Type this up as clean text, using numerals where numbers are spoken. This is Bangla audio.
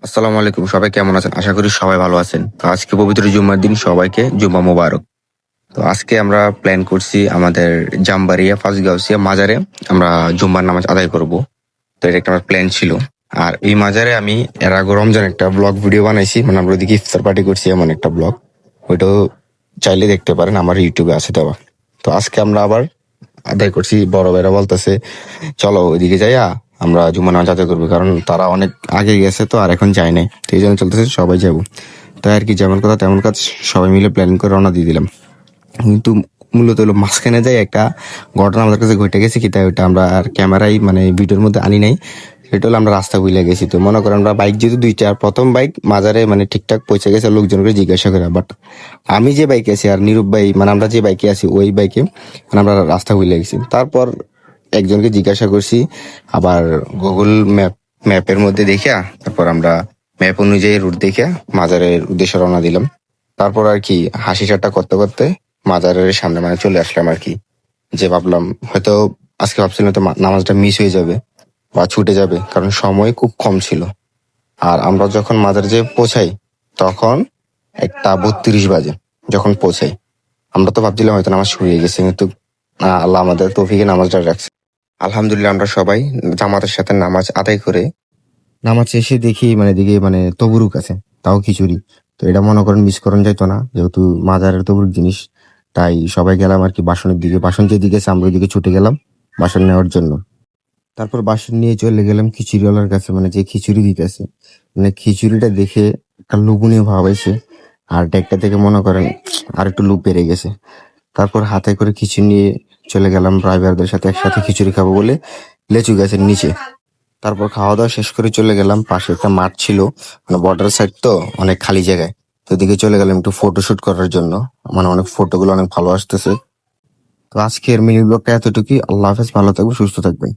আসসালামু আলাইকুম, সবাই কেমন আছেন? আশা করি সবাই ভালো আছেন। তো আজকে পবিত্র জুম্মার দিন, সবাইকে জুম্মা মোবারক। তো আজকে আমরা প্ল্যান করছি আমাদের জামবাড়িয়া ফার্স্ট গাউসিয়া মাজারে আমরা জুম্মার নামাজ আদায় করব। তো এটা একটা আমার প্ল্যান ছিল। আর এই মাজারে আমি এর আগে রমজান একটা ব্লগ ভিডিও বানাইছি, মানে আমরা ওইদিকে ইফতার পার্টি করছি এমন একটা ব্লগ। ওইটাও চাইলে দেখতে পারেন, আমার ইউটিউবে আছে দেওয়া। তো আজকে আমরা আবার আদায় করছি। বড় ভাইরা বলতেছে চলো ওইদিকে যাইয়া আমরা জুম্মা নামাজ আদায় করবো, কারণ তারা অনেক আগে গেছে তো আর এখন যায় নাই। তো এই জন্য চলতেছে সবাই যাবো। তাই আর কি, যেমন কথা তেমন কাজ, সবাই মিলে প্ল্যানিং করে রওনা দিয়ে দিলাম। কিন্তু মূলত হলো মাঝখানে যাই একটা ঘটনা আমাদের কাছে ঘটে গেছে কি, তাই ওইটা আমরা আর ক্যামেরায় মানে ভিডিওর মধ্যে আনি নাই। সেটা হলো আমরা রাস্তা ভুলে গেছি। তো মনে করেন আমরা বাইক যেহেতু দুইটা, আর প্রথম বাইক মাজারে মানে ঠিকঠাক পৌঁছে গেছে লোকজনকে জিজ্ঞাসা করে, বাট আমি যে বাইকে আছি আর নীরব ভাই মানে আমরা যে বাইকে আছি ওই বাইকে মানে আমরা রাস্তা ভুলে গেছি। তারপর একজনকে জিজ্ঞাসা করছি, আবার গুগল ম্যাপের মধ্যে দেখিয়া তারপর আমরা ম্যাপ অনুযায়ী রুট দেখিয়া মাজারের উদ্দেশ্যে রওনা দিলাম। তারপর আর কি হাসি ঠাট্টা করতে করতে মাজারের সামনে মানে চলে আসলাম আর কি। যে ভাবলাম হয়তো আজকে ভাবছিলাম তো নামাজটা মিস হয়ে যাবে বা ছুটে যাবে, কারণ সময় খুব কম ছিল। আর আমরা যখন মাজারে যে পৌঁছাই তখন 1:32 বাজে যখন পৌঁছাই। আমরা তো ভাবছিলাম হয়তো নামাজ শুরু হয়ে গেছে, কিন্তু আল্লাহ আমাদের তৌফিকে নামাজটা রাখছে। আলহামদুলিল্লাহ আমরা সবাই জামাতের সাথে নামাজ আদায় করে নামাজ শেষে দেখি মানে দিকে মানে তবুরুক আছে, তাও খিচুড়ি। তো এটা মনে করেন মিস করেন যাইতো না, যেহেতু মাজারের তবুরুক জিনিস। তাই সবাই গেলাম আর কি বাসনের দিকে, বাসন যেদিকে আছে আমরা ওইদিকে ছুটে গেলাম বাসন নেওয়ার জন্য। তারপর বাসন নিয়ে চলে গেলাম খিচুড়িওয়ালার কাছে, মানে যে খিচুড়ি দিতেছে। মানে খিচুড়িটা দেখে একটা লোভনীয় ভাব হয়েছে, আর ডেকটা থেকে মনে করেন আর একটু লোভ বেড়ে গেছে। তারপর হাতে করে খিচুড়ি নিয়ে চলে গেলাম ড্রাইভারদের সাথে একসাথে খিচুড়ি খাবো বলে লেচু গাছের নিচে। তারপর খাওয়া দাওয়া শেষ করে চলে গেলাম, পাশে একটা মাঠ ছিল, মানে বর্ডার সাইড তো অনেক খালি জায়গায়। তো ওদিকে চলে গেলাম একটু ফটোশুট করার জন্য, মানে অনেক ফটোগুলো অনেক ভালো আসতেছে। তো আজকের মিনি ব্লগটা এতটুকুই। আল্লাহ হাফেজ, ভালো থাকবে, সুস্থ থাকবেন।